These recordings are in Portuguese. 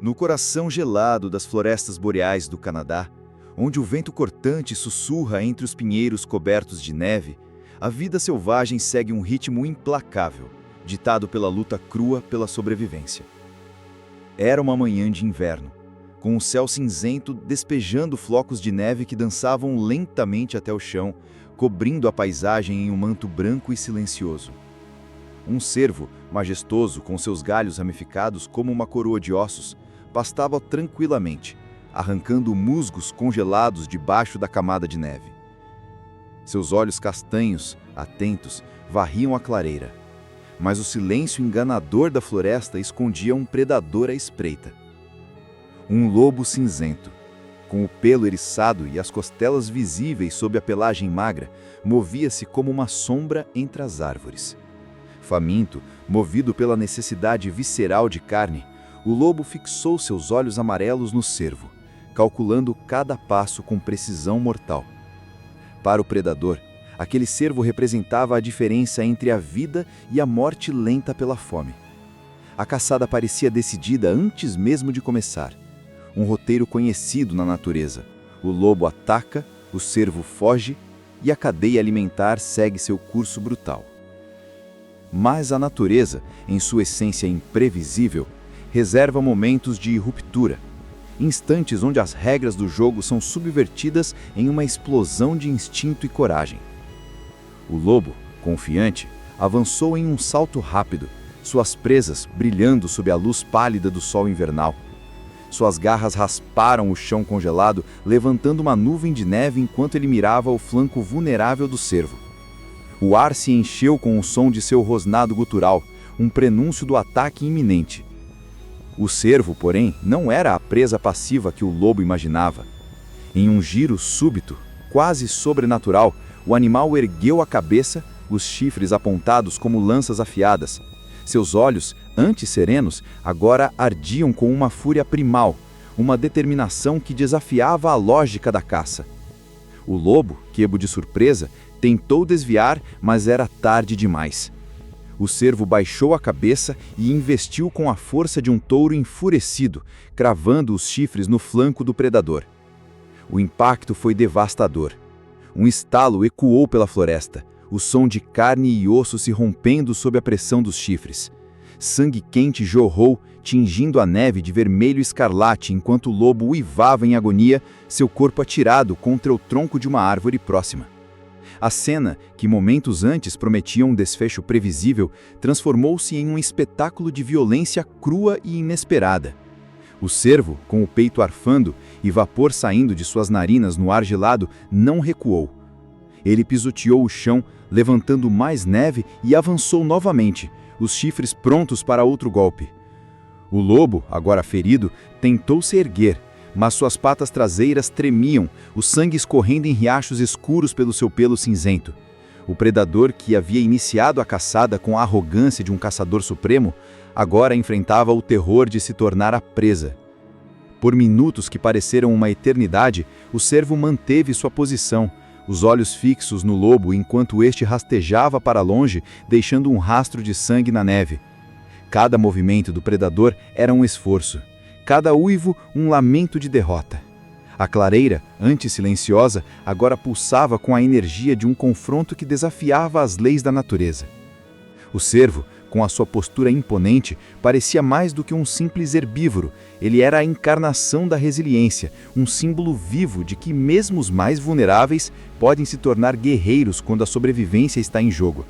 No coração gelado das florestas boreais do Canadá, onde o vento cortante sussurra entre os pinheiros cobertos de neve, a vida selvagem segue um ritmo implacável, ditado pela luta crua pela sobrevivência. Era uma manhã de inverno, com o céu cinzento despejando flocos de neve que dançavam lentamente até o chão, cobrindo a paisagem em um manto branco e silencioso. Um cervo, majestoso, com seus galhos ramificados como uma coroa de ossos, pastava tranquilamente, arrancando musgos congelados debaixo da camada de neve. Seus olhos castanhos, atentos, varriam a clareira, mas o silêncio enganador da floresta escondia um predador à espreita. Um lobo cinzento, com o pelo eriçado e as costelas visíveis sob a pelagem magra, movia-se como uma sombra entre as árvores. Faminto, movido pela necessidade visceral de carne, o lobo fixou seus olhos amarelos no cervo, calculando cada passo com precisão mortal. Para o predador, aquele cervo representava a diferença entre a vida e a morte lenta pela fome. A caçada parecia decidida antes mesmo de começar. Um roteiro conhecido na natureza. O lobo ataca, o cervo foge e a cadeia alimentar segue seu curso brutal. Mas a natureza, em sua essência imprevisível, reserva momentos de ruptura, instantes onde as regras do jogo são subvertidas em uma explosão de instinto e coragem. O lobo, confiante, avançou em um salto rápido, suas presas brilhando sob a luz pálida do sol invernal. Suas garras rasparam o chão congelado, levantando uma nuvem de neve enquanto ele mirava o flanco vulnerável do cervo. O ar se encheu com o som de seu rosnado gutural, um prenúncio do ataque iminente. O cervo, porém, não era a presa passiva que o lobo imaginava. Em um giro súbito, quase sobrenatural, o animal ergueu a cabeça, os chifres apontados como lanças afiadas. Seus olhos, antes serenos, agora ardiam com uma fúria primal, uma determinação que desafiava a lógica da caça. O lobo, quebo de surpresa, tentou desviar, mas era tarde demais. O cervo baixou a cabeça e investiu com a força de um touro enfurecido, cravando os chifres no flanco do predador. O impacto foi devastador. Um estalo ecoou pela floresta, o som de carne e osso se rompendo sob a pressão dos chifres. Sangue quente jorrou, tingindo a neve de vermelho escarlate enquanto o lobo uivava em agonia, seu corpo atirado contra o tronco de uma árvore próxima. A cena, que momentos antes prometia um desfecho previsível, transformou-se em um espetáculo de violência crua e inesperada. O cervo, com o peito arfando e vapor saindo de suas narinas no ar gelado, não recuou. Ele pisoteou o chão, levantando mais neve e avançou novamente, os chifres prontos para outro golpe. O lobo, agora ferido, tentou se erguer, mas suas patas traseiras tremiam, o sangue escorrendo em riachos escuros pelo seu pelo cinzento. O predador, que havia iniciado a caçada com a arrogância de um caçador supremo, agora enfrentava o terror de se tornar a presa. Por minutos que pareceram uma eternidade, o cervo manteve sua posição, os olhos fixos no lobo enquanto este rastejava para longe, deixando um rastro de sangue na neve. Cada movimento do predador era um esforço. Cada uivo, um lamento de derrota. A clareira, antes silenciosa, agora pulsava com a energia de um confronto que desafiava as leis da natureza. O cervo, com a sua postura imponente, parecia mais do que um simples herbívoro. Ele era a encarnação da resiliência, um símbolo vivo de que mesmo os mais vulneráveis podem se tornar guerreiros quando a sobrevivência está em jogo.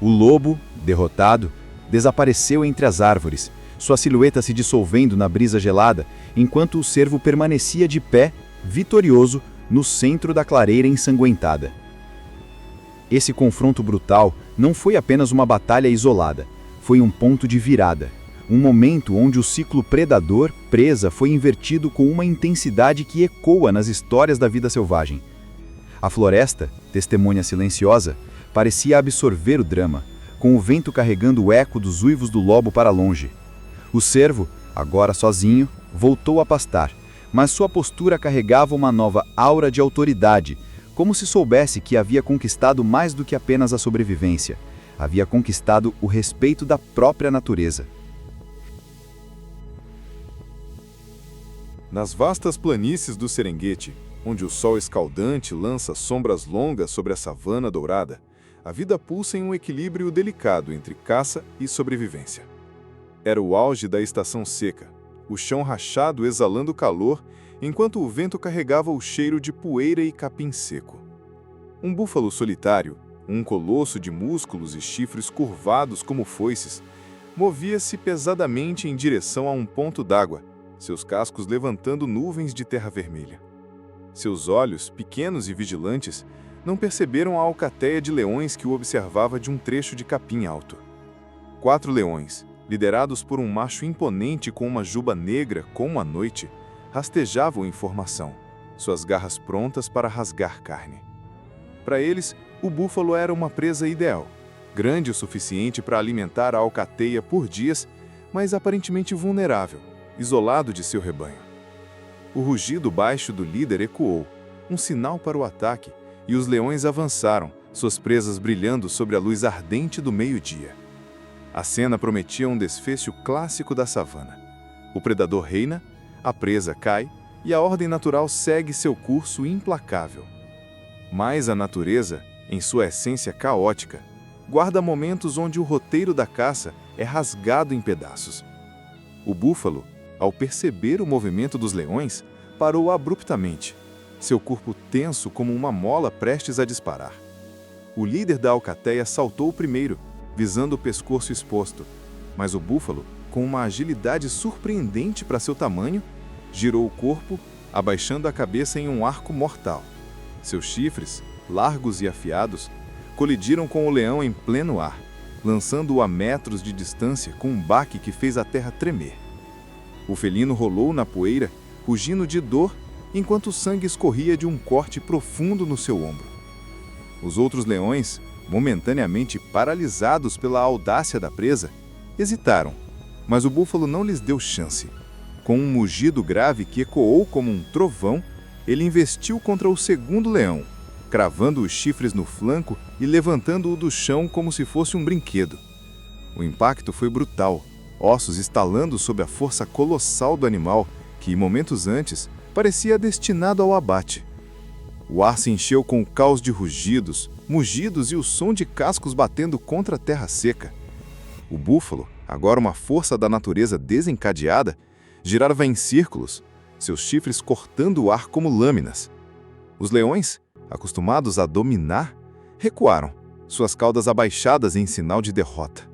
O lobo, derrotado, desapareceu entre as árvores, sua silhueta se dissolvendo na brisa gelada, enquanto o cervo permanecia de pé, vitorioso, no centro da clareira ensanguentada. Esse confronto brutal não foi apenas uma batalha isolada, foi um ponto de virada, um momento onde o ciclo predador-presa foi invertido com uma intensidade que ecoa nas histórias da vida selvagem. A floresta, testemunha silenciosa, parecia absorver o drama, com o vento carregando o eco dos uivos do lobo para longe. O cervo, agora sozinho, voltou a pastar, mas sua postura carregava uma nova aura de autoridade, como se soubesse que havia conquistado mais do que apenas a sobrevivência. Havia conquistado o respeito da própria natureza. Nas vastas planícies do Serengeti, onde o sol escaldante lança sombras longas sobre a savana dourada, a vida pulsa em um equilíbrio delicado entre caça e sobrevivência. Era o auge da estação seca, o chão rachado exalando calor, enquanto o vento carregava o cheiro de poeira e capim seco. Um búfalo solitário, um colosso de músculos e chifres curvados como foices, movia-se pesadamente em direção a um ponto d'água, seus cascos levantando nuvens de terra vermelha. Seus olhos, pequenos e vigilantes, não perceberam a alcateia de leões que o observava de um trecho de capim alto. 4 leões, liderados por um macho imponente com uma juba negra como a noite, rastejavam em formação, suas garras prontas para rasgar carne. Para eles, o búfalo era uma presa ideal, grande o suficiente para alimentar a alcateia por dias, mas aparentemente vulnerável, isolado de seu rebanho. O rugido baixo do líder ecoou, um sinal para o ataque, e os leões avançaram, suas presas brilhando sobre a luz ardente do meio-dia. A cena prometia um desfecho clássico da savana. O predador reina, a presa cai, e a ordem natural segue seu curso implacável. Mas a natureza, em sua essência caótica, guarda momentos onde o roteiro da caça é rasgado em pedaços. O búfalo, ao perceber o movimento dos leões, parou abruptamente, seu corpo tenso como uma mola prestes a disparar. O líder da alcateia saltou primeiro, visando o pescoço exposto, mas o búfalo, com uma agilidade surpreendente para seu tamanho, girou o corpo, abaixando a cabeça em um arco mortal. Seus chifres, largos e afiados, colidiram com o leão em pleno ar, lançando-o a metros de distância com um baque que fez a terra tremer. O felino rolou na poeira, rugindo de dor, enquanto o sangue escorria de um corte profundo no seu ombro. Os outros leões, momentaneamente paralisados pela audácia da presa, hesitaram, mas o búfalo não lhes deu chance. Com um mugido grave que ecoou como um trovão, ele investiu contra o segundo leão, cravando os chifres no flanco e levantando-o do chão como se fosse um brinquedo. O impacto foi brutal, ossos estalando sob a força colossal do animal, que, momentos antes, parecia destinado ao abate. O ar se encheu com o caos de rugidos, mugidos e o som de cascos batendo contra a terra seca. O búfalo, agora uma força da natureza desencadeada, girava em círculos, seus chifres cortando o ar como lâminas. Os leões, acostumados a dominar, recuaram, suas caudas abaixadas em sinal de derrota.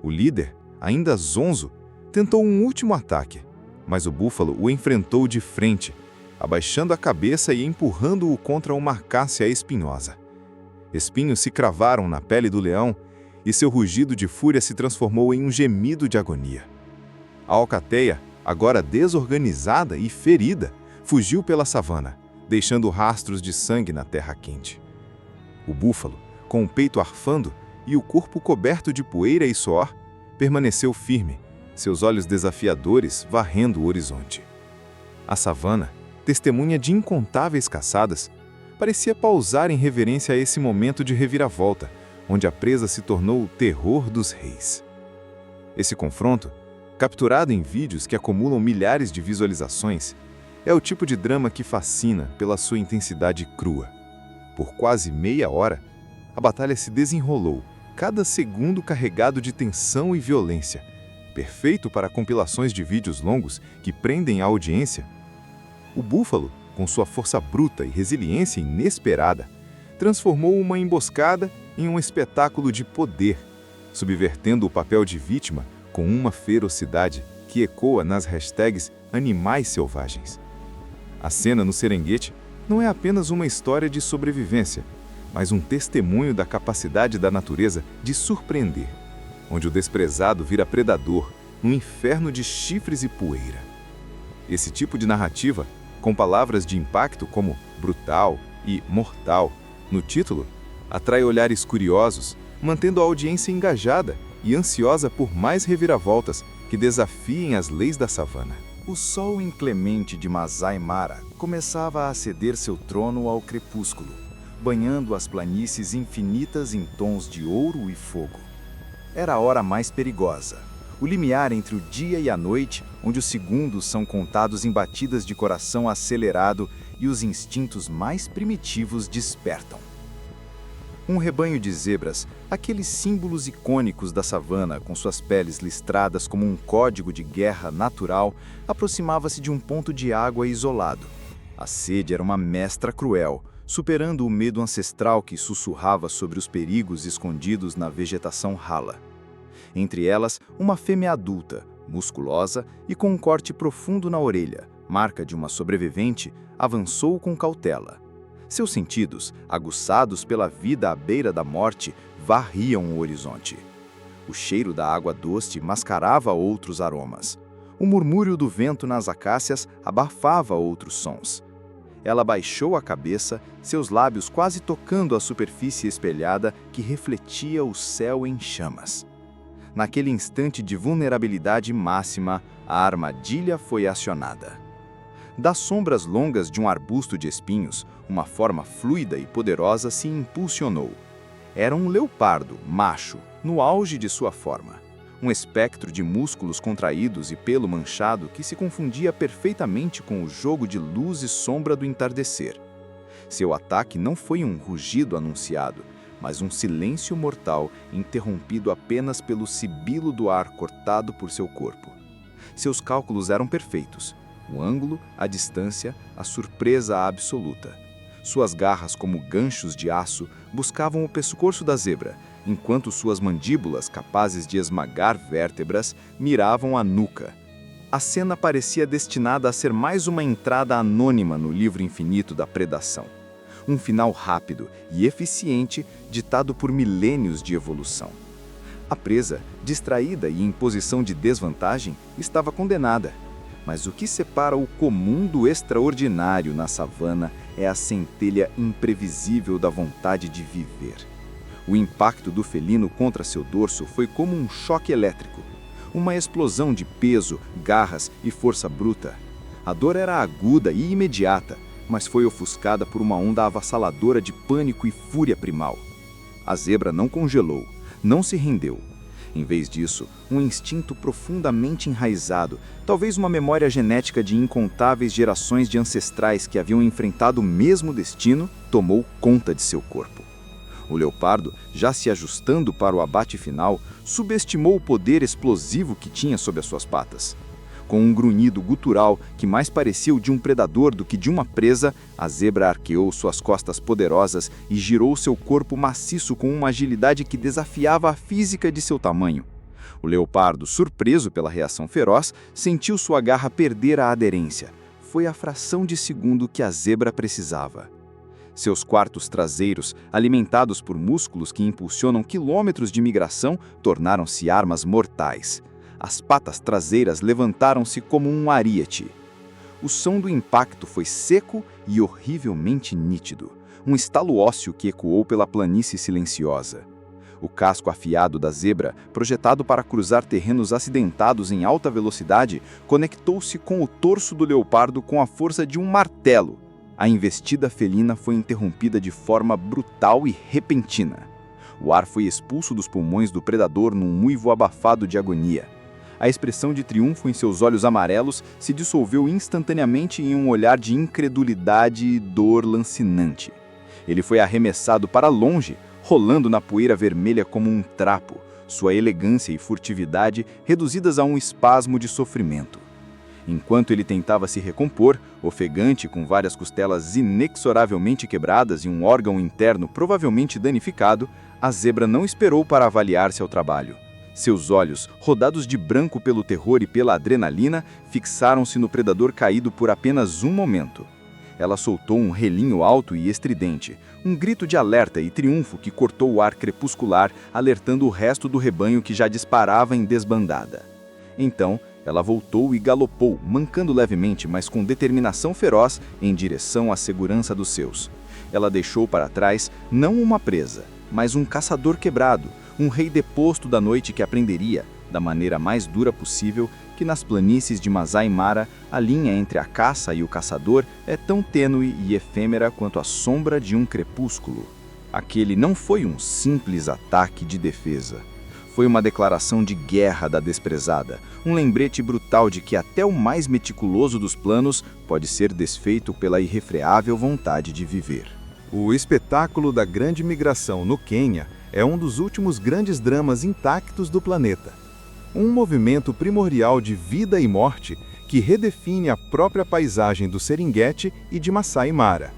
O líder, ainda zonzo, tentou um último ataque, mas o búfalo o enfrentou de frente, abaixando a cabeça e empurrando-o contra uma acácia espinhosa. Espinhos se cravaram na pele do leão e seu rugido de fúria se transformou em um gemido de agonia. A alcateia, agora desorganizada e ferida, fugiu pela savana, deixando rastros de sangue na terra quente. O búfalo, com o peito arfando e o corpo coberto de poeira e suor, permaneceu firme, seus olhos desafiadores varrendo o horizonte. A savana, testemunha de incontáveis caçadas, parecia pausar em reverência a esse momento de reviravolta, onde a presa se tornou o terror dos reis. Esse confronto, capturado em vídeos que acumulam milhares de visualizações, é o tipo de drama que fascina pela sua intensidade crua. Por quase meia hora, a batalha se desenrolou, cada segundo carregado de tensão e violência, perfeito para compilações de vídeos longos que prendem a audiência. O búfalo, com sua força bruta e resiliência inesperada, transformou uma emboscada em um espetáculo de poder, subvertendo o papel de vítima com uma ferocidade que ecoa nas hashtags animais selvagens. A cena no Serengeti não é apenas uma história de sobrevivência, mas um testemunho da capacidade da natureza de surpreender, onde o desprezado vira predador, num inferno de chifres e poeira. Esse tipo de narrativa, com palavras de impacto como brutal e mortal no título, atrai olhares curiosos, mantendo a audiência engajada e ansiosa por mais reviravoltas que desafiem as leis da savana. O sol inclemente de Masai Mara começava a ceder seu trono ao crepúsculo, banhando as planícies infinitas em tons de ouro e fogo. Era a hora mais perigosa. o limiar entre o dia e a noite, onde os segundos são contados em batidas de coração acelerado e os instintos mais primitivos despertam. Um rebanho de zebras, aqueles símbolos icônicos da savana com suas peles listradas como um código de guerra natural, aproximava-se de um ponto de água isolado. A sede era uma mestra cruel, superando o medo ancestral que sussurrava sobre os perigos escondidos na vegetação rala. Entre elas, uma fêmea adulta, musculosa e com um corte profundo na orelha, marca de uma sobrevivente, avançou com cautela. Seus sentidos, aguçados pela vida à beira da morte, varriam o horizonte. O cheiro da água doce mascarava outros aromas. O murmúrio do vento nas acácias abafava outros sons. Ela baixou a cabeça, seus lábios quase tocando a superfície espelhada que refletia o céu em chamas. Naquele instante de vulnerabilidade máxima, a armadilha foi acionada. Das sombras longas de um arbusto de espinhos, uma forma fluida e poderosa se impulsionou. Era um leopardo, macho, no auge de sua forma. Um espectro de músculos contraídos e pelo manchado que se confundia perfeitamente com o jogo de luz e sombra do entardecer. Seu ataque não foi um rugido anunciado, mas um silêncio mortal interrompido apenas pelo sibilo do ar cortado por seu corpo. Seus cálculos eram perfeitos. O ângulo, a distância, a surpresa absoluta. Suas garras, como ganchos de aço, buscavam o pescoço da zebra, enquanto suas mandíbulas, capazes de esmagar vértebras, miravam a nuca. A cena parecia destinada a ser mais uma entrada anônima no livro infinito da predação. Um final rápido e eficiente, ditado por milênios de evolução. A presa, distraída e em posição de desvantagem, estava condenada. Mas o que separa o comum do extraordinário na savana é a centelha imprevisível da vontade de viver. O impacto do felino contra seu dorso foi como um choque elétrico. Uma explosão de peso, garras e força bruta. A dor era aguda e imediata, mas foi ofuscada por uma onda avassaladora de pânico e fúria primal. A zebra não congelou, não se rendeu. Em vez disso, um instinto profundamente enraizado, talvez uma memória genética de incontáveis gerações de ancestrais que haviam enfrentado o mesmo destino, tomou conta de seu corpo. O leopardo, já se ajustando para o abate final, subestimou o poder explosivo que tinha sob as suas patas. Com um grunhido gutural que mais parecia o de um predador do que de uma presa, a zebra arqueou suas costas poderosas e girou seu corpo maciço com uma agilidade que desafiava a física de seu tamanho. O leopardo, surpreso pela reação feroz, sentiu sua garra perder a aderência. Foi a fração de segundo que a zebra precisava. Seus quartos traseiros, alimentados por músculos que impulsionam quilômetros de migração, tornaram-se armas mortais. As patas traseiras levantaram-se como um ariete. O som do impacto foi seco e horrivelmente nítido, um estalo ósseo que ecoou pela planície silenciosa. O casco afiado da zebra, projetado para cruzar terrenos acidentados em alta velocidade, conectou-se com o torso do leopardo com a força de um martelo. A investida felina foi interrompida de forma brutal e repentina. O ar foi expulso dos pulmões do predador num uivo abafado de agonia. A expressão de triunfo em seus olhos amarelos se dissolveu instantaneamente em um olhar de incredulidade e dor lancinante. Ele foi arremessado para longe, rolando na poeira vermelha como um trapo, sua elegância e furtividade reduzidas a um espasmo de sofrimento. Enquanto ele tentava se recompor, ofegante com várias costelas inexoravelmente quebradas e um órgão interno provavelmente danificado, a zebra não esperou para avaliar seu trabalho. Seus olhos, rodados de branco pelo terror e pela adrenalina, fixaram-se no predador caído por apenas um momento. Ela soltou um relinho alto e estridente, um grito de alerta e triunfo que cortou o ar crepuscular, alertando o resto do rebanho que já disparava em desbandada. Então, ela voltou e galopou, mancando levemente, mas com determinação feroz, em direção à segurança dos seus. Ela deixou para trás não uma presa, mas um caçador quebrado, um rei deposto da noite que aprenderia, da maneira mais dura possível, que nas planícies de Masai Mara a linha entre a caça e o caçador é tão tênue e efêmera quanto a sombra de um crepúsculo. Aquele não foi um simples ataque de defesa. Foi uma declaração de guerra da desprezada, um lembrete brutal de que até o mais meticuloso dos planos pode ser desfeito pela irrefreável vontade de viver. O espetáculo da Grande Migração no Quênia é um dos últimos grandes dramas intactos do planeta. Um movimento primordial de vida e morte que redefine a própria paisagem do Serengeti e de Masai Mara.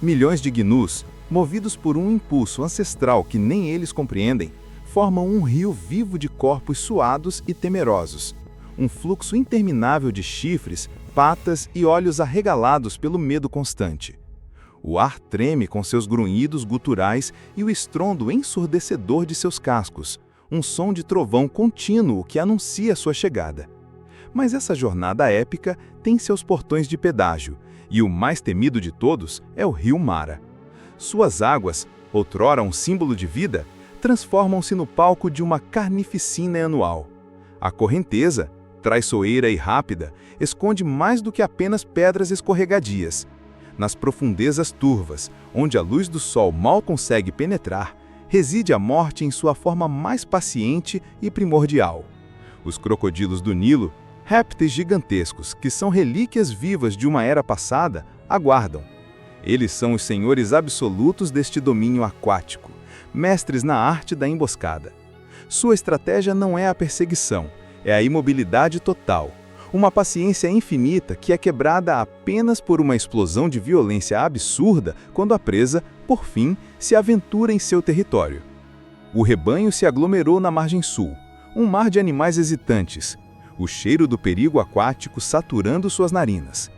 Milhões de gnus, movidos por um impulso ancestral que nem eles compreendem, formam um rio vivo de corpos suados e temerosos. Um fluxo interminável de chifres, patas e olhos arregalados pelo medo constante. O ar treme com seus grunhidos guturais e o estrondo ensurdecedor de seus cascos, um som de trovão contínuo que anuncia sua chegada. Mas essa jornada épica tem seus portões de pedágio, e o mais temido de todos é o rio Mara. Suas águas, outrora um símbolo de vida, transformam-se no palco de uma carnificina anual. A correnteza, traiçoeira e rápida, esconde mais do que apenas pedras escorregadias. Nas profundezas turvas, onde a luz do sol mal consegue penetrar, reside a morte em sua forma mais paciente e primordial. Os crocodilos do Nilo, répteis gigantescos que são relíquias vivas de uma era passada, aguardam. Eles são os senhores absolutos deste domínio aquático, mestres na arte da emboscada. Sua estratégia não é a perseguição, é a imobilidade total, uma paciência infinita que é quebrada apenas por uma explosão de violência absurda quando a presa, por fim, se aventura em seu território. O rebanho se aglomerou na margem sul, um mar de animais hesitantes, o cheiro do perigo aquático saturando suas narinas.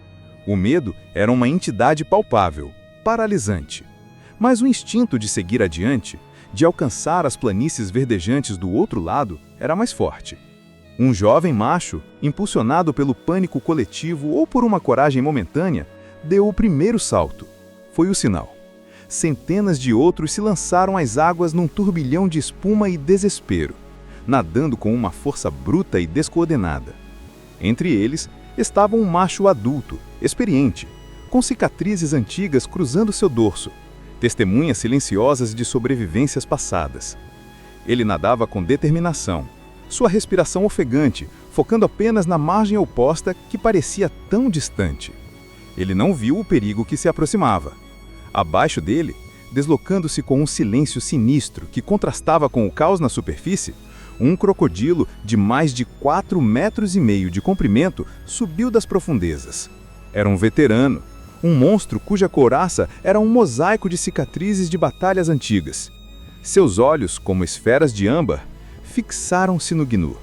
O medo era uma entidade palpável, paralisante. Mas o instinto de seguir adiante, de alcançar as planícies verdejantes do outro lado, era mais forte. Um jovem macho, impulsionado pelo pânico coletivo ou por uma coragem momentânea, deu o primeiro salto. Foi o sinal. Centenas de outros se lançaram às águas num turbilhão de espuma e desespero, nadando com uma força bruta e descoordenada. Entre eles estava um macho adulto, experiente, com cicatrizes antigas cruzando seu dorso, testemunhas silenciosas de sobrevivências passadas. Ele nadava com determinação, sua respiração ofegante, focando apenas na margem oposta que parecia tão distante. Ele não viu o perigo que se aproximava. Abaixo dele, deslocando-se com um silêncio sinistro que contrastava com o caos na superfície, um crocodilo de mais de 4,5 metros de comprimento subiu das profundezas. Era um veterano, um monstro cuja couraça era um mosaico de cicatrizes de batalhas antigas. Seus olhos, como esferas de âmbar, fixaram-se no gnu.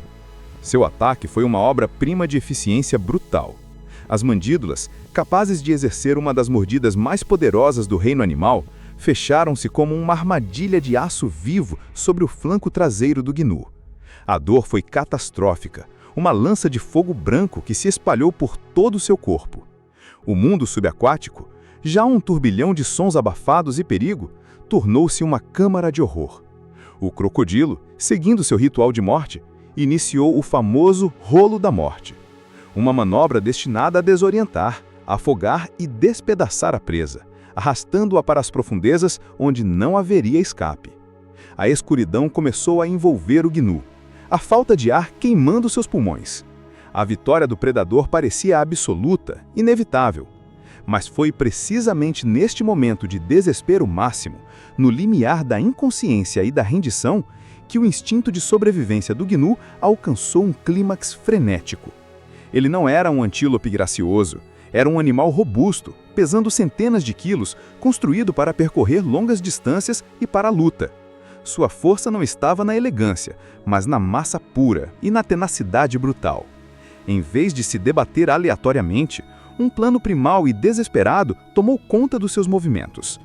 Seu ataque foi uma obra-prima de eficiência brutal. As mandíbulas, capazes de exercer uma das mordidas mais poderosas do reino animal, fecharam-se como uma armadilha de aço vivo sobre o flanco traseiro do gnu. A dor foi catastrófica, uma lança de fogo branco que se espalhou por todo o seu corpo. O mundo subaquático, já um turbilhão de sons abafados e perigo, tornou-se uma câmara de horror. O crocodilo, seguindo seu ritual de morte, iniciou o famoso rolo da morte. Uma manobra destinada a desorientar, afogar e despedaçar a presa, arrastando-a para as profundezas onde não haveria escape. A escuridão começou a envolver o gnu, a falta de ar queimando seus pulmões. A vitória do predador parecia absoluta, inevitável. Mas foi precisamente neste momento de desespero máximo, no limiar da inconsciência e da rendição, que o instinto de sobrevivência do gnu alcançou um clímax frenético. Ele não era um antílope gracioso, era um animal robusto, pesando centenas de quilos, construído para percorrer longas distâncias e para a luta. Sua força não estava na elegância, mas na massa pura e na tenacidade brutal. Em vez de se debater aleatoriamente, um plano primal e desesperado tomou conta dos seus movimentos.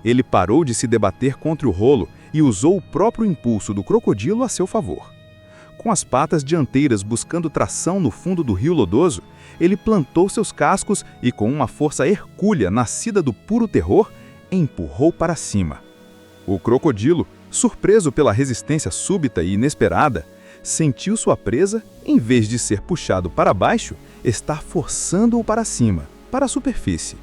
Ele parou de se debater contra o rolo e usou o próprio impulso do crocodilo a seu favor. Com as patas dianteiras buscando tração no fundo do rio lodoso, ele plantou seus cascos e, com uma força hercúlea nascida do puro terror, empurrou para cima. O crocodilo, surpreso pela resistência súbita e inesperada, sentiu sua presa, em vez de ser puxado para baixo, estar forçando-o para cima, para a superfície.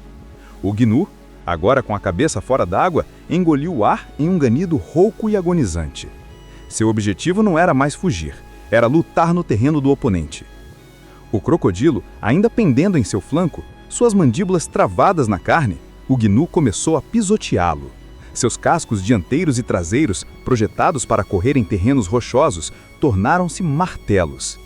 O gnu, agora com a cabeça fora d'água, engoliu o ar em um ganido rouco e agonizante. Seu objetivo não era mais fugir, era lutar no terreno do oponente. O crocodilo, ainda pendendo em seu flanco, suas mandíbulas travadas na carne, o gnu começou a pisoteá-lo. Seus cascos dianteiros e traseiros, projetados para correr em terrenos rochosos, tornaram-se martelos.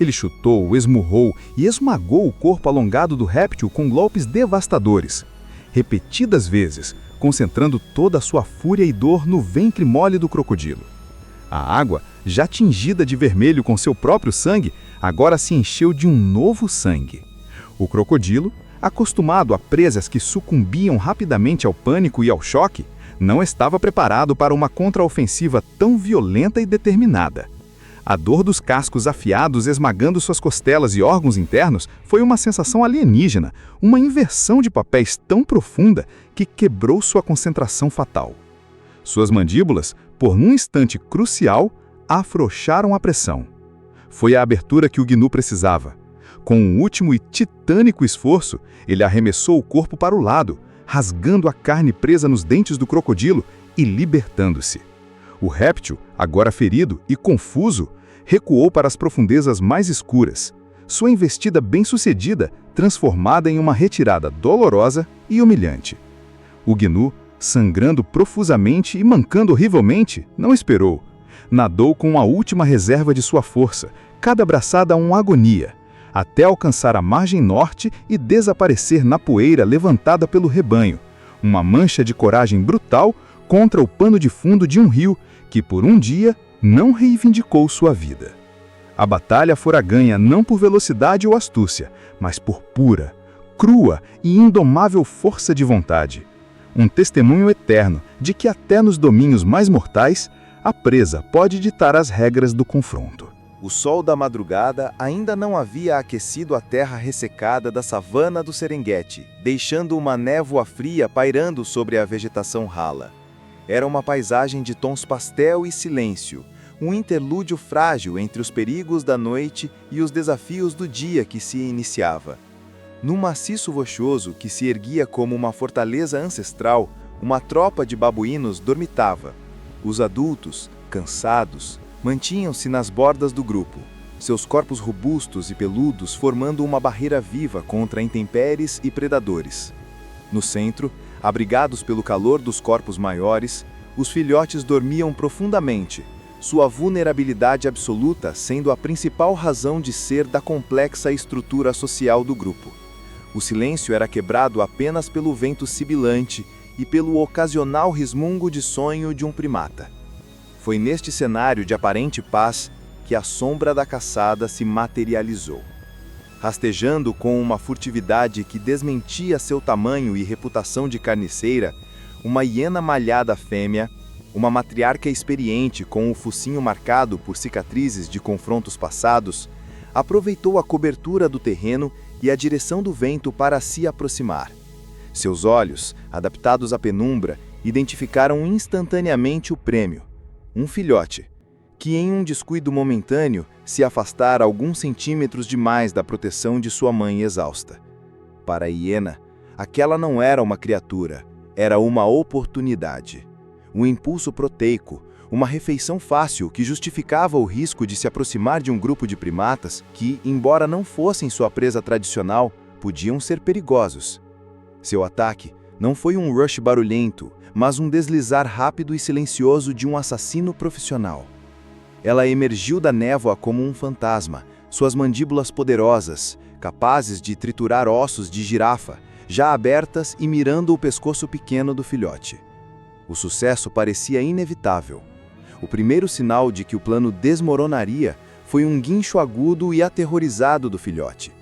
Ele chutou, esmurrou e esmagou o corpo alongado do réptil com golpes devastadores, repetidas vezes, concentrando toda a sua fúria e dor no ventre mole do crocodilo. A água, já tingida de vermelho com seu próprio sangue, agora se encheu de um novo sangue. O crocodilo, acostumado a presas que sucumbiam rapidamente ao pânico e ao choque, não estava preparado para uma contraofensiva tão violenta e determinada. A dor dos cascos afiados esmagando suas costelas e órgãos internos foi uma sensação alienígena, uma inversão de papéis tão profunda que quebrou sua concentração fatal. Suas mandíbulas, por um instante crucial, afrouxaram a pressão. Foi a abertura que o gnu precisava. Com um último e titânico esforço, ele arremessou o corpo para o lado, rasgando a carne presa nos dentes do crocodilo e libertando-se. O réptil, agora ferido e confuso, recuou para as profundezas mais escuras, sua investida bem-sucedida transformada em uma retirada dolorosa e humilhante. O gnu, sangrando profusamente e mancando horrivelmente, não esperou. Nadou com a última reserva de sua força, cada braçada uma agonia, até alcançar a margem norte e desaparecer na poeira levantada pelo rebanho, uma mancha de coragem brutal contra o pano de fundo de um rio que por um dia não reivindicou sua vida. A batalha fora ganha não por velocidade ou astúcia, mas por pura, crua e indomável força de vontade. Um testemunho eterno de que até nos domínios mais mortais, a presa pode ditar as regras do confronto. O sol da madrugada ainda não havia aquecido a terra ressecada da savana do Serengeti, deixando uma névoa fria pairando sobre a vegetação rala. Era uma paisagem de tons pastel e silêncio, um interlúdio frágil entre os perigos da noite e os desafios do dia que se iniciava. Num maciço rochoso que se erguia como uma fortaleza ancestral, uma tropa de babuínos dormitava. Os adultos, cansados, mantinham-se nas bordas do grupo, seus corpos robustos e peludos formando uma barreira viva contra intempéries e predadores. No centro, abrigados pelo calor dos corpos maiores, os filhotes dormiam profundamente, sua vulnerabilidade absoluta sendo a principal razão de ser da complexa estrutura social do grupo. O silêncio era quebrado apenas pelo vento sibilante e pelo ocasional resmungo de sonho de um primata. Foi neste cenário de aparente paz que a sombra da caçada se materializou. Rastejando com uma furtividade que desmentia seu tamanho e reputação de carniceira, uma hiena malhada fêmea, uma matriarca experiente com o focinho marcado por cicatrizes de confrontos passados, aproveitou a cobertura do terreno e a direção do vento para se aproximar. Seus olhos, adaptados à penumbra, identificaram instantaneamente o prêmio. Um filhote, que em um descuido momentâneo se afastara alguns centímetros demais da proteção de sua mãe exausta. Para a hiena, aquela não era uma criatura, era uma oportunidade. Um impulso proteico, uma refeição fácil que justificava o risco de se aproximar de um grupo de primatas que, embora não fossem sua presa tradicional, podiam ser perigosos. Seu ataque não foi um rush barulhento, mas um deslizar rápido e silencioso de um assassino profissional. Ela emergiu da névoa como um fantasma, suas mandíbulas poderosas, capazes de triturar ossos de girafa, já abertas e mirando o pescoço pequeno do filhote. O sucesso parecia inevitável. O primeiro sinal de que o plano desmoronaria foi um guincho agudo e aterrorizado do filhote.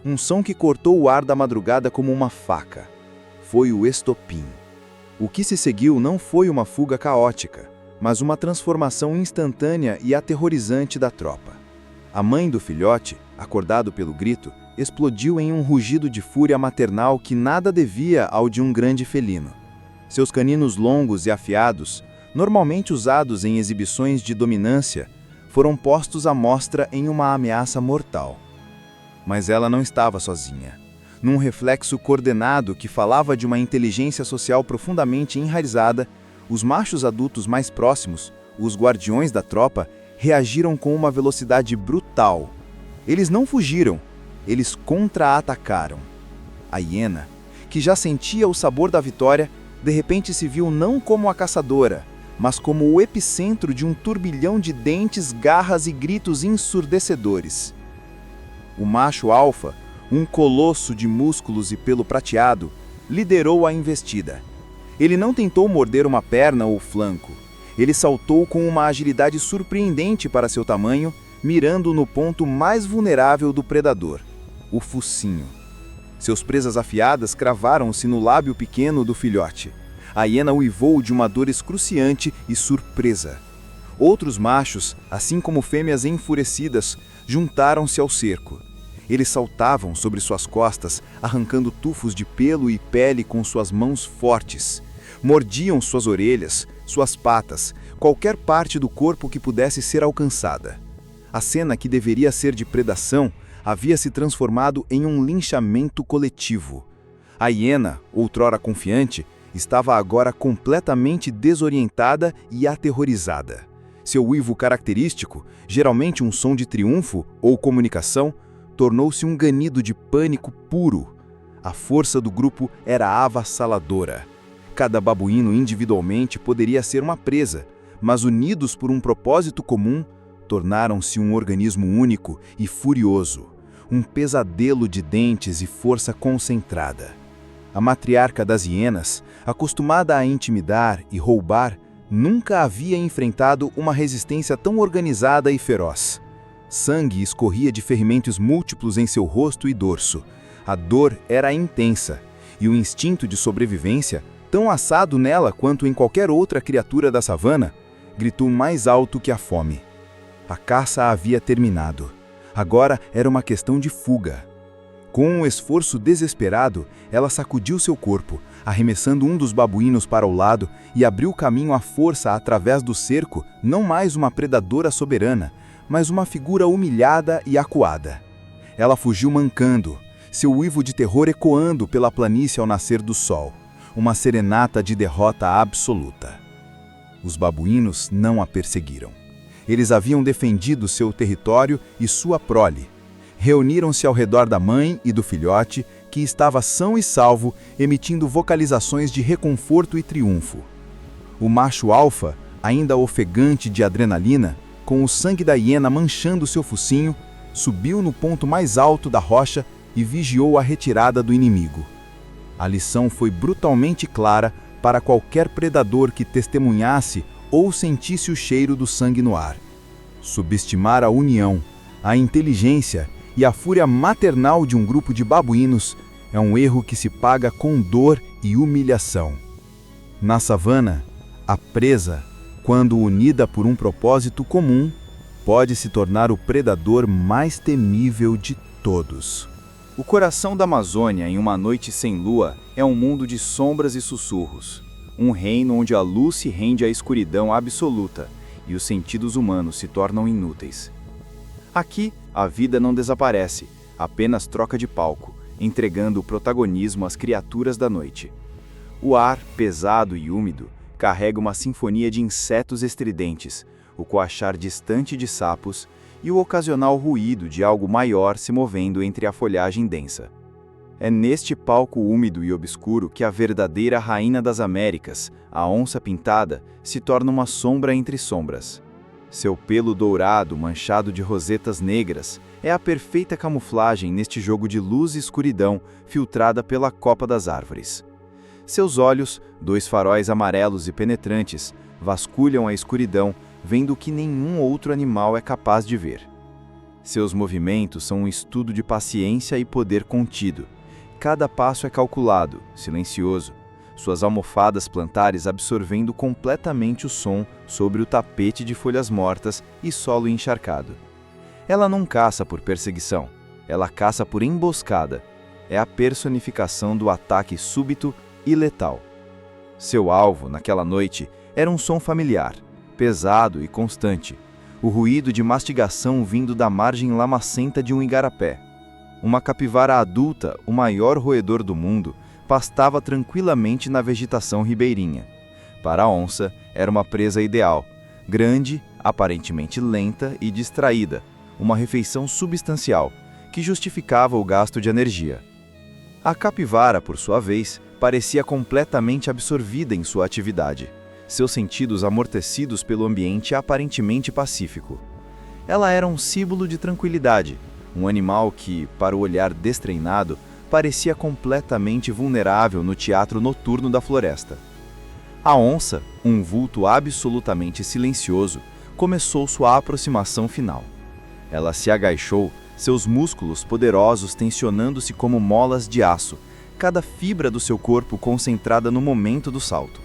Um som que cortou o ar da madrugada como uma faca. Foi o estopim. O que se seguiu não foi uma fuga caótica, mas uma transformação instantânea e aterrorizante da tropa. A mãe do filhote, acordado pelo grito, explodiu em um rugido de fúria maternal que nada devia ao de um grande felino. Seus caninos longos e afiados, normalmente usados em exibições de dominância, foram postos à mostra em uma ameaça mortal. Mas ela não estava sozinha. Num reflexo coordenado que falava de uma inteligência social profundamente enraizada, os machos adultos mais próximos, os guardiões da tropa reagiram com uma velocidade brutal. Eles não fugiram, eles contra-atacaram. A hiena, que já sentia o sabor da vitória, de repente se viu não como a caçadora, mas como o epicentro de um turbilhão de dentes, garras e gritos ensurdecedores. O macho alfa, um colosso de músculos e pelo prateado, liderou a investida. Ele não tentou morder uma perna ou flanco. Ele saltou com uma agilidade surpreendente para seu tamanho, mirando no ponto mais vulnerável do predador, o focinho. Seus presas afiadas cravaram-se no lábio pequeno do filhote. A hiena uivou de uma dor excruciante e surpresa. Outros machos, assim como fêmeas enfurecidas, juntaram-se ao cerco. Eles saltavam sobre suas costas, arrancando tufos de pelo e pele com suas mãos fortes. Mordiam suas orelhas, suas patas, qualquer parte do corpo que pudesse ser alcançada. A cena que deveria ser de predação havia se transformado em um linchamento coletivo. A hiena, outrora confiante, estava agora completamente desorientada e aterrorizada. Seu uivo característico, geralmente um som de triunfo ou comunicação, tornou-se um ganido de pânico puro. A força do grupo era avassaladora. Cada babuíno individualmente poderia ser uma presa, mas unidos por um propósito comum, tornaram-se um organismo único e furioso, um pesadelo de dentes e força concentrada. A matriarca das hienas, acostumada a intimidar e roubar, nunca havia enfrentado uma resistência tão organizada e feroz. Sangue escorria de ferimentos múltiplos em seu rosto e dorso. A dor era intensa, e o instinto de sobrevivência, tão assado nela quanto em qualquer outra criatura da savana, gritou mais alto que a fome. A caça havia terminado. Agora era uma questão de fuga. Com um esforço desesperado, ela sacudiu seu corpo, arremessando um dos babuínos para o lado e abriu caminho à força através do cerco, não mais uma predadora soberana, mas uma figura humilhada e acuada. Ela fugiu mancando, seu uivo de terror ecoando pela planície ao nascer do sol, uma serenata de derrota absoluta. Os babuínos não a perseguiram. Eles haviam defendido seu território e sua prole. Reuniram-se ao redor da mãe e do filhote, que estava são e salvo, emitindo vocalizações de reconforto e triunfo. O macho alfa, ainda ofegante de adrenalina, com o sangue da hiena manchando seu focinho, subiu no ponto mais alto da rocha e vigiou a retirada do inimigo. A lição foi brutalmente clara para qualquer predador que testemunhasse ou sentisse o cheiro do sangue no ar. Subestimar a união, a inteligência e a fúria maternal de um grupo de babuínos é um erro que se paga com dor e humilhação. Na savana, a presa, quando unida por um propósito comum, pode se tornar o predador mais temível de todos. O coração da Amazônia em uma noite sem lua é um mundo de sombras e sussurros, um reino onde a luz se rende à escuridão absoluta e os sentidos humanos se tornam inúteis. Aqui, a vida não desaparece, apenas troca de palco, entregando o protagonismo às criaturas da noite. O ar, pesado e úmido, carrega uma sinfonia de insetos estridentes, o coachar distante de sapos e o ocasional ruído de algo maior se movendo entre a folhagem densa. É neste palco úmido e obscuro que a verdadeira rainha das Américas, a onça pintada, se torna uma sombra entre sombras. Seu pelo dourado, manchado de rosetas negras, é a perfeita camuflagem neste jogo de luz e escuridão filtrada pela copa das árvores. Seus olhos, dois faróis amarelos e penetrantes, vasculham a escuridão, vendo o que nenhum outro animal é capaz de ver. Seus movimentos são um estudo de paciência e poder contido. Cada passo é calculado, silencioso, suas almofadas plantares absorvendo completamente o som sobre o tapete de folhas mortas e solo encharcado. Ela não caça por perseguição, ela caça por emboscada. É a personificação do ataque súbito e letal. Seu alvo, naquela noite, era um som familiar, pesado e constante, o ruído de mastigação vindo da margem lamacenta de um igarapé. Uma capivara adulta, o maior roedor do mundo, pastava tranquilamente na vegetação ribeirinha. Para a onça, era uma presa ideal, grande, aparentemente lenta e distraída, uma refeição substancial, que justificava o gasto de energia. A capivara, por sua vez, parecia completamente absorvida em sua atividade, seus sentidos amortecidos pelo ambiente aparentemente pacífico. Ela era um símbolo de tranquilidade, um animal que, para o olhar destreinado, parecia completamente vulnerável no teatro noturno da floresta. A onça, um vulto absolutamente silencioso, começou sua aproximação final. Ela se agachou, seus músculos poderosos tensionando-se como molas de aço, cada fibra do seu corpo concentrada no momento do salto.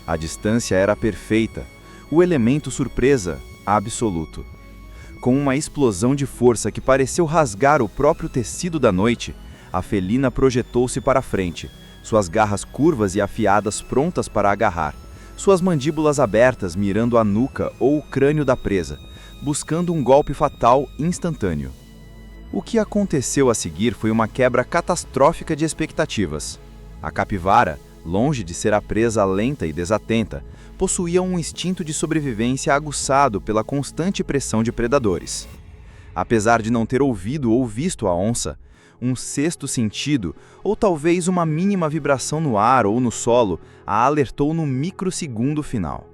A distância era perfeita, o elemento surpresa absoluto. Com uma explosão de força que pareceu rasgar o próprio tecido da noite, a felina projetou-se para frente, suas garras curvas e afiadas prontas para agarrar, suas mandíbulas abertas mirando a nuca ou o crânio da presa, buscando um golpe fatal instantâneo. O que aconteceu a seguir foi uma quebra catastrófica de expectativas. A capivara, longe de ser a presa lenta e desatenta, possuía um instinto de sobrevivência aguçado pela constante pressão de predadores. Apesar de não ter ouvido ou visto a onça, um sexto sentido, ou talvez uma mínima vibração no ar ou no solo, a alertou no microsegundo final.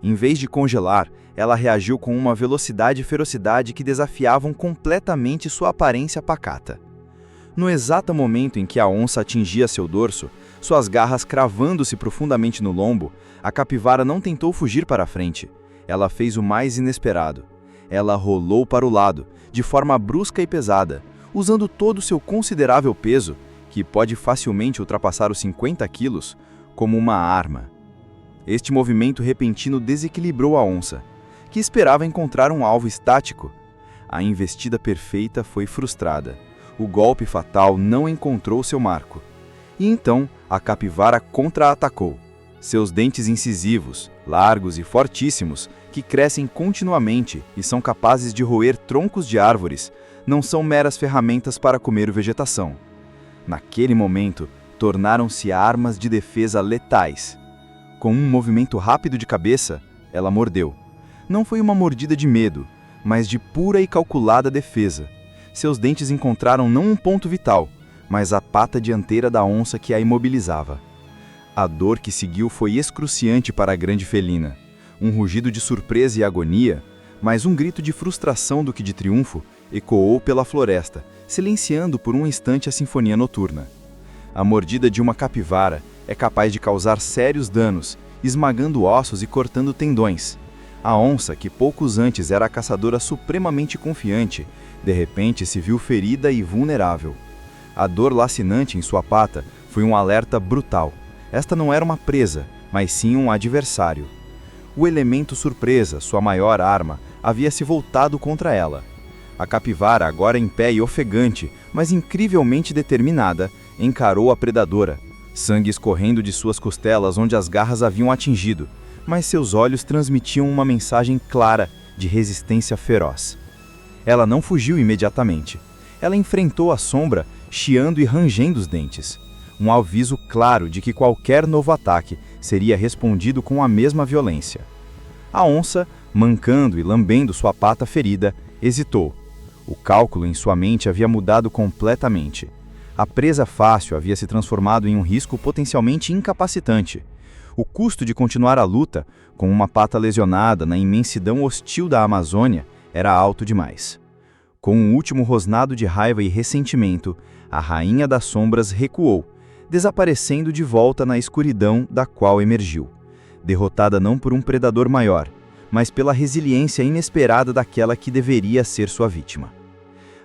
Em vez de congelar, ela reagiu com uma velocidade e ferocidade que desafiavam completamente sua aparência pacata. No exato momento em que a onça atingia seu dorso, suas garras cravando-se profundamente no lombo, a capivara não tentou fugir para a frente. Ela fez o mais inesperado. Ela rolou para o lado, de forma brusca e pesada, usando todo o seu considerável peso, que pode facilmente ultrapassar os 50 quilos, como uma arma. Este movimento repentino desequilibrou a onça, que esperava encontrar um alvo estático. A investida perfeita foi frustrada. O golpe fatal não encontrou seu marco. E então, a capivara contra-atacou. Seus dentes incisivos, largos e fortíssimos, que crescem continuamente e são capazes de roer troncos de árvores, não são meras ferramentas para comer vegetação. Naquele momento, tornaram-se armas de defesa letais. Com um movimento rápido de cabeça, ela mordeu. Não foi uma mordida de medo, mas de pura e calculada defesa. Seus dentes encontraram não um ponto vital, mas a pata dianteira da onça que a imobilizava. A dor que seguiu foi excruciante para a grande felina. Um rugido de surpresa e agonia, mais um grito de frustração do que de triunfo, ecoou pela floresta, silenciando por um instante a sinfonia noturna. A mordida de uma capivara é capaz de causar sérios danos, esmagando ossos e cortando tendões. A onça, que poucos antes era a caçadora supremamente confiante, de repente se viu ferida e vulnerável. A dor lacinante em sua pata foi um alerta brutal. Esta não era uma presa, mas sim um adversário. O elemento surpresa, sua maior arma, havia se voltado contra ela. A capivara, agora em pé e ofegante, mas incrivelmente determinada, encarou a predadora, sangue escorrendo de suas costelas onde as garras haviam atingido, mas seus olhos transmitiam uma mensagem clara de resistência feroz. Ela não fugiu imediatamente. Ela enfrentou a sombra, chiando e rangendo os dentes. Um aviso claro de que qualquer novo ataque seria respondido com a mesma violência. A onça, mancando e lambendo sua pata ferida, hesitou. O cálculo em sua mente havia mudado completamente. A presa fácil havia se transformado em um risco potencialmente incapacitante. O custo de continuar a luta, com uma pata lesionada na imensidão hostil da Amazônia, era alto demais. Com um último rosnado de raiva e ressentimento, a rainha das sombras recuou, desaparecendo de volta na escuridão da qual emergiu, derrotada não por um predador maior, mas pela resiliência inesperada daquela que deveria ser sua vítima.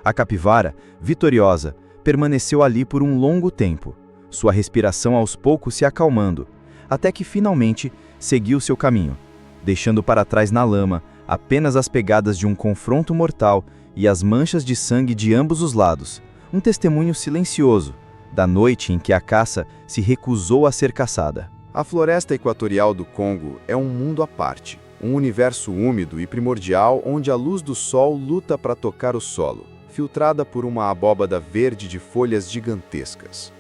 A capivara, vitoriosa, permaneceu ali por um longo tempo, sua respiração aos poucos se acalmando, até que finalmente seguiu seu caminho, deixando para trás na lama apenas as pegadas de um confronto mortal e as manchas de sangue de ambos os lados, um testemunho silencioso da noite em que a caça se recusou a ser caçada. A floresta equatorial do Congo é um mundo à parte, um universo úmido e primordial onde a luz do sol luta para tocar o solo, filtrada por uma abóbada verde de folhas gigantescas.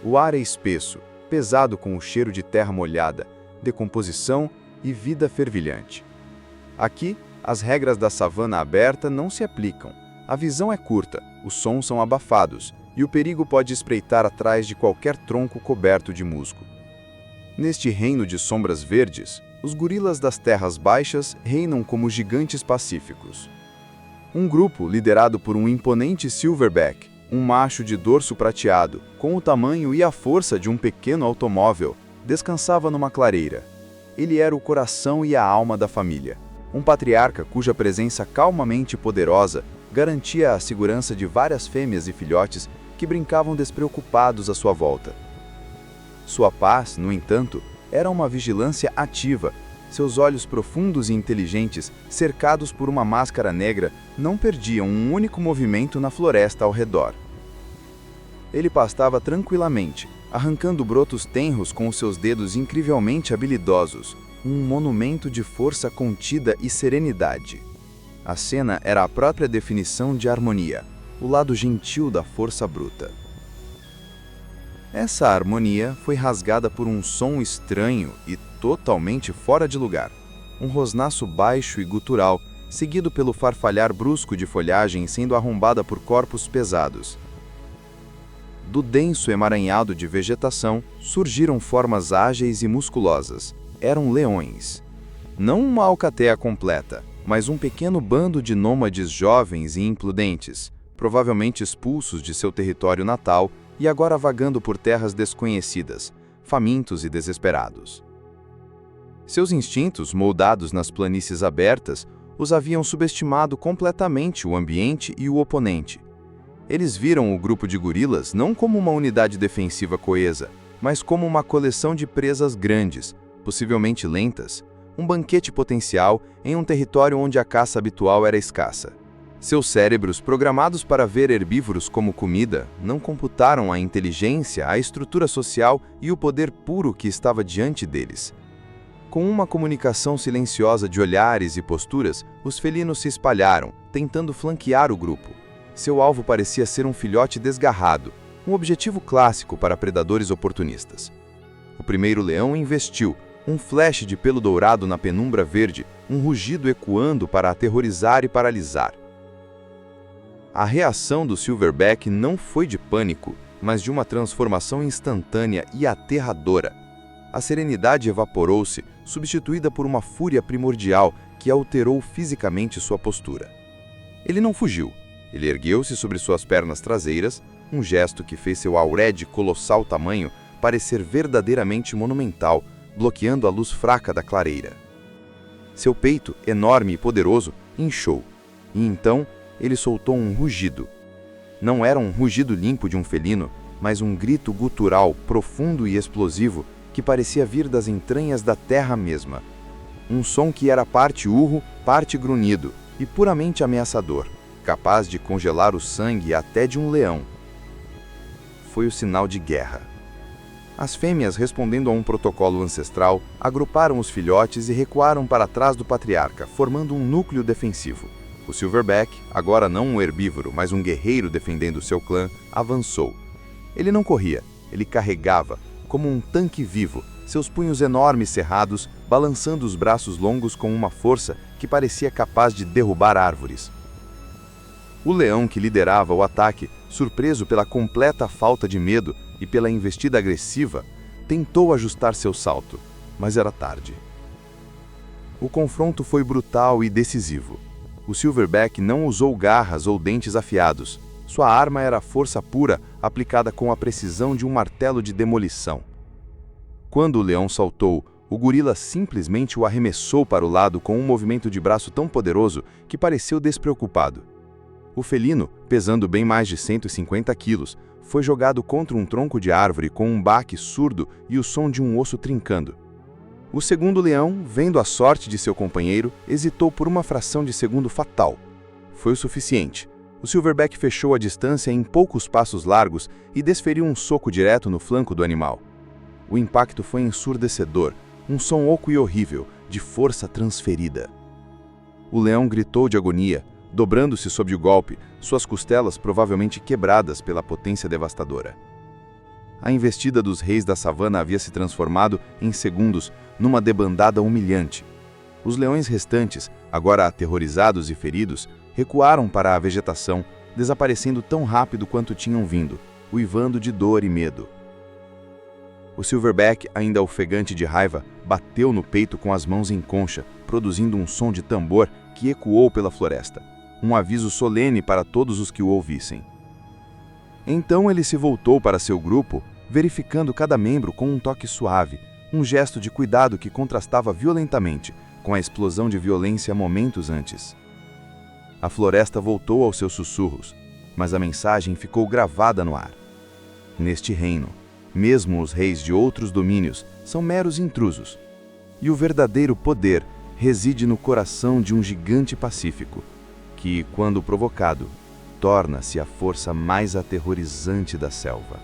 O ar é espesso, pesado com o cheiro de terra molhada, decomposição e vida fervilhante. Aqui, as regras da savana aberta não se aplicam. A visão é curta, os sons são abafados, e o perigo pode espreitar atrás de qualquer tronco coberto de musgo. Neste reino de sombras verdes, os gorilas das terras baixas reinam como gigantes pacíficos. Um grupo liderado por um imponente silverback, um macho de dorso prateado, com o tamanho e a força de um pequeno automóvel, descansava numa clareira. Ele era o coração e a alma da família, um patriarca cuja presença calmamente poderosa garantia a segurança de várias fêmeas e filhotes que brincavam despreocupados à sua volta. Sua paz, no entanto, era uma vigilância ativa. Seus olhos profundos e inteligentes, cercados por uma máscara negra, não perdiam um único movimento na floresta ao redor. Ele pastava tranquilamente, arrancando brotos tenros com os seus dedos incrivelmente habilidosos, um monumento de força contida e serenidade. A cena era a própria definição de harmonia, o lado gentil da força bruta. Essa harmonia foi rasgada por um som estranho e totalmente fora de lugar. Um rosnaço baixo e gutural, seguido pelo farfalhar brusco de folhagem sendo arrombada por corpos pesados. Do denso emaranhado de vegetação, surgiram formas ágeis e musculosas. Eram leões. Não uma alcateia completa, mas um pequeno bando de nômades jovens e imprudentes, provavelmente expulsos de seu território natal e agora vagando por terras desconhecidas, famintos e desesperados. Seus instintos, moldados nas planícies abertas, os haviam subestimado completamente o ambiente e o oponente. Eles viram o grupo de gorilas não como uma unidade defensiva coesa, mas como uma coleção de presas grandes, possivelmente lentas, um banquete potencial em um território onde a caça habitual era escassa. Seus cérebros, programados para ver herbívoros como comida, não computaram a inteligência, a estrutura social e o poder puro que estava diante deles. Com uma comunicação silenciosa de olhares e posturas, os felinos se espalharam, tentando flanquear o grupo. Seu alvo parecia ser um filhote desgarrado, um objetivo clássico para predadores oportunistas. O primeiro leão investiu, um flash de pelo dourado na penumbra verde, um rugido ecoando para aterrorizar e paralisar. A reação do silverback não foi de pânico, mas de uma transformação instantânea e aterradora. A serenidade evaporou-se, substituída por uma fúria primordial que alterou fisicamente sua postura. Ele não fugiu. Ele ergueu-se sobre suas pernas traseiras, um gesto que fez seu auré de colossal tamanho parecer verdadeiramente monumental, bloqueando a luz fraca da clareira. Seu peito, enorme e poderoso, inchou, e então ele soltou um rugido. Não era um rugido limpo de um felino, mas um grito gutural, profundo e explosivo, que parecia vir das entranhas da terra mesma. Um som que era parte urro, parte grunhido, e puramente ameaçador, capaz de congelar o sangue até de um leão. Foi o sinal de guerra. As fêmeas, respondendo a um protocolo ancestral, agruparam os filhotes e recuaram para trás do patriarca, formando um núcleo defensivo. O silverback, agora não um herbívoro, mas um guerreiro defendendo seu clã, avançou. Ele não corria, ele carregava, como um tanque vivo, seus punhos enormes cerrados, balançando os braços longos com uma força que parecia capaz de derrubar árvores. O leão que liderava o ataque, surpreso pela completa falta de medo e pela investida agressiva, tentou ajustar seu salto, mas era tarde. O confronto foi brutal e decisivo. O silverback não usou garras ou dentes afiados. Sua arma era a força pura, aplicada com a precisão de um martelo de demolição. Quando o leão saltou, o gorila simplesmente o arremessou para o lado com um movimento de braço tão poderoso que pareceu despreocupado. O felino, pesando bem mais de 150 quilos, foi jogado contra um tronco de árvore com um baque surdo e o som de um osso trincando. O segundo leão, vendo a sorte de seu companheiro, hesitou por uma fração de segundo fatal. Foi o suficiente. O silverback fechou a distância em poucos passos largos e desferiu um soco direto no flanco do animal. O impacto foi ensurdecedor, um som oco e horrível, de força transferida. O leão gritou de agonia, dobrando-se sob o golpe, suas costelas provavelmente quebradas pela potência devastadora. A investida dos reis da savana havia se transformado, em segundos, numa debandada humilhante. Os leões restantes, Agora aterrorizados e feridos, recuaram para a vegetação, desaparecendo tão rápido quanto tinham vindo, uivando de dor e medo. O Silverback, ainda ofegante de raiva, bateu no peito com as mãos em concha, produzindo um som de tambor que ecoou pela floresta, um aviso solene para todos os que o ouvissem. Então ele se voltou para seu grupo, verificando cada membro com um toque suave, um gesto de cuidado que contrastava violentamente com a explosão de violência momentos antes. A floresta voltou aos seus sussurros, mas a mensagem ficou gravada no ar. Neste reino, mesmo os reis de outros domínios são meros intrusos, e o verdadeiro poder reside no coração de um gigante pacífico, que, quando provocado, torna-se a força mais aterrorizante da selva.